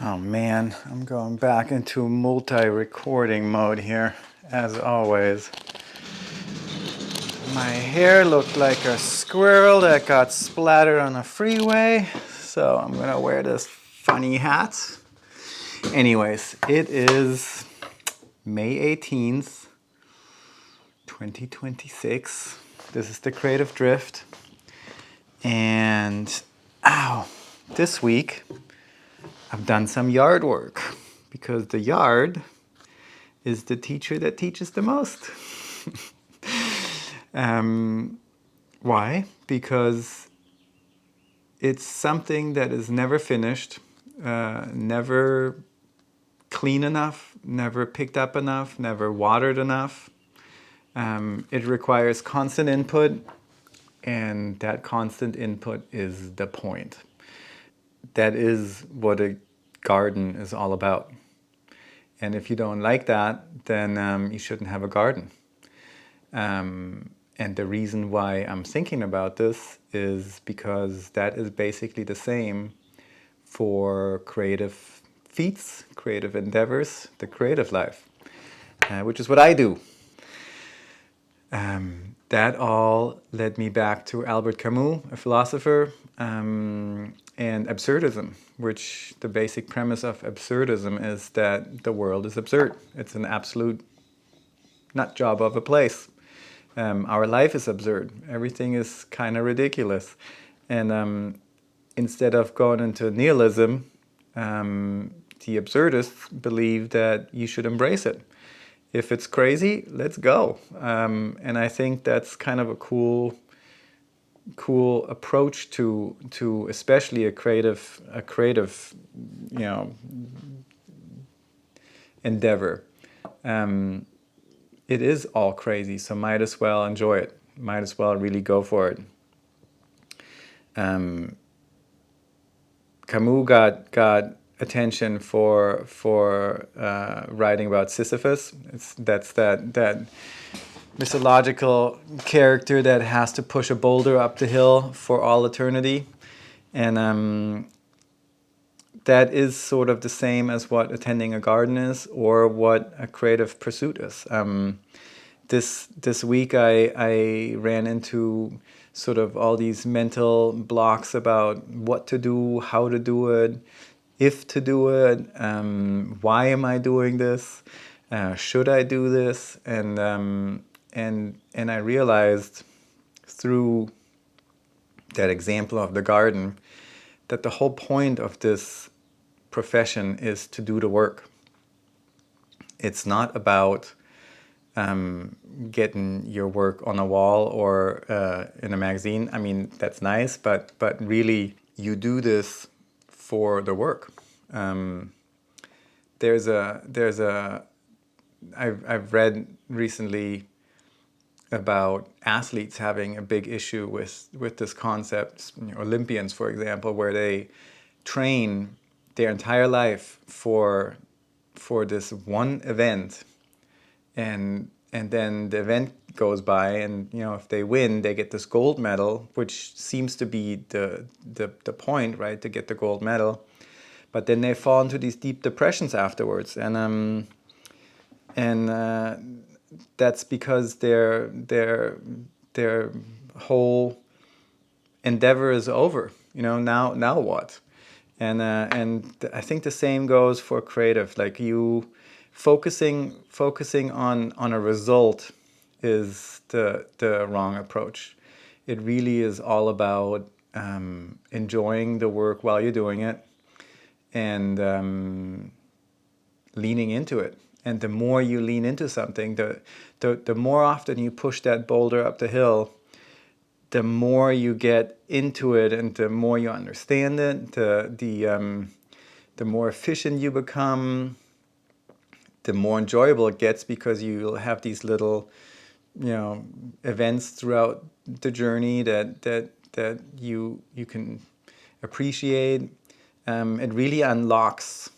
Oh man, I'm going back into multi-recording mode here, as always. My hair looked like a squirrel that got splattered on a freeway, so I'm gonna wear this funny hat. Anyways, it is May 18th, 2026. This is the Creative Drift. And, this week I've done some yard work because the yard is the teacher that teaches the most. Why? Because it's something that is never finished, never clean enough, never picked up enough, never watered enough. It requires constant input, and that constant input is the point. That is what a garden is all about. And if you don't like that, then you shouldn't have a garden. And the reason why I'm thinking about this is because that is basically the same for creative feats, creative endeavors, the creative life, which is what I do. That all led me back to Albert Camus, a philosopher, and absurdism, which the basic premise of absurdism is that the world is absurd. It's an absolute nut job of a place. Our life is absurd. Everything is kind of ridiculous. And instead of going into nihilism, the absurdists believe that you should embrace it. If it's crazy, let's go. And I think that's kind of a cool approach to especially a creative endeavor. It is all crazy, so might as well enjoy it. Might as well really go for it. Camus got attention for writing about Sisyphus. That's that mythological character that has to push a boulder up the hill for all eternity, and that is sort of the same as what attending a garden is, or what a creative pursuit is. This week I ran into sort of all these mental blocks about what to do, how to do it, if to do it, why am I doing this, should I do this, and I realized through that example of the garden that the whole point of this profession is to do the work. It's not about getting your work on a wall or in a magazine. I mean, that's nice, but really you do this for the work. I've read recently about athletes having a big issue with this concept. Olympians, for example, where they train their entire life for this one event, and then the event goes by, and if they win, they get this gold medal, which seems to be the point, right? To get the gold medal, but then they fall into these deep depressions afterwards, and that's because their whole endeavor is over. Now what? And I think the same goes for creative. Like, you focusing on a result is the wrong approach. It really is all about enjoying the work while you're doing it, and leaning into it. And the more you lean into something, the more often you push that boulder up the hill, the more you get into it, and the more you understand it, the more efficient you become, the more enjoyable it gets, because you'll have these little, events throughout the journey that you can appreciate. It really unlocks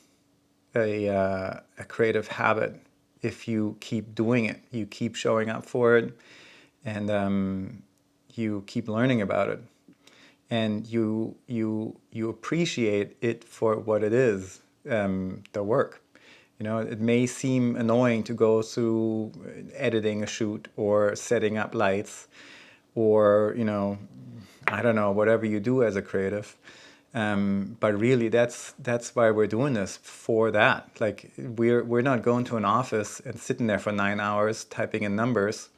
a creative habit if you keep doing it, you keep showing up for it, and you keep learning about it, and you appreciate it for what it is. the work. You know, it may seem annoying to go through editing a shoot or setting up lights or, you know, I don't know, whatever you do as a creative. But really, that's why we're doing this, for that. Like, we're not going to an office and sitting there for 9 hours typing in numbers,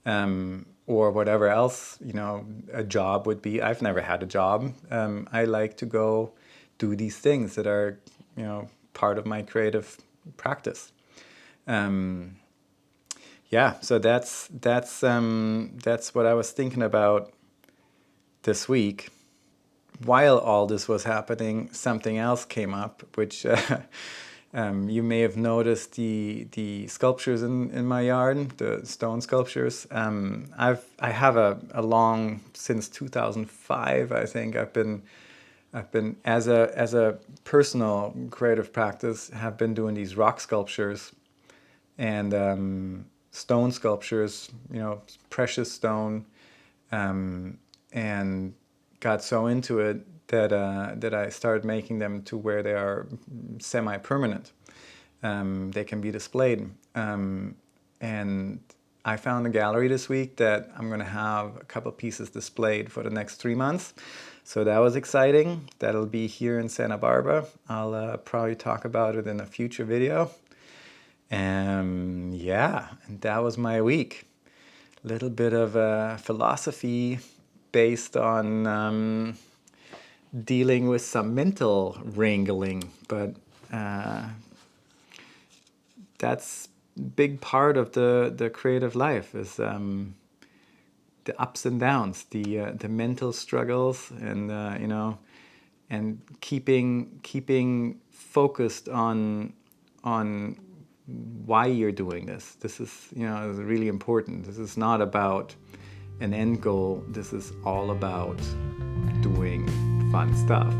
or whatever else, you know, a job would be. I've never had a job. I like to go do these things that are, you know, part of my creative practice. Yeah, so that's what I was thinking about this week. While all this was happening, something else came up, which you may have noticed, the sculptures in my yard, the stone sculptures. I have a long, since 2005, I think I've been as a personal creative practice, have been doing these rock sculptures and stone sculptures, you know, precious stone, and got so into it that I started making them to where they are semi-permanent. They can be displayed. And I found a gallery this week that I'm going to have a couple pieces displayed for the next 3 months. So that was exciting. That'll be here in Santa Barbara. I'll probably talk about it in a future video. Yeah, and that was my week. A little bit of philosophy based on dealing with some mental wrangling, but that's a big part of the creative life, is the ups and downs, the mental struggles, and you know, and keeping focused on why you're doing this. This is, you know, is really important. This is not about an end goal. This is all about doing fun stuff.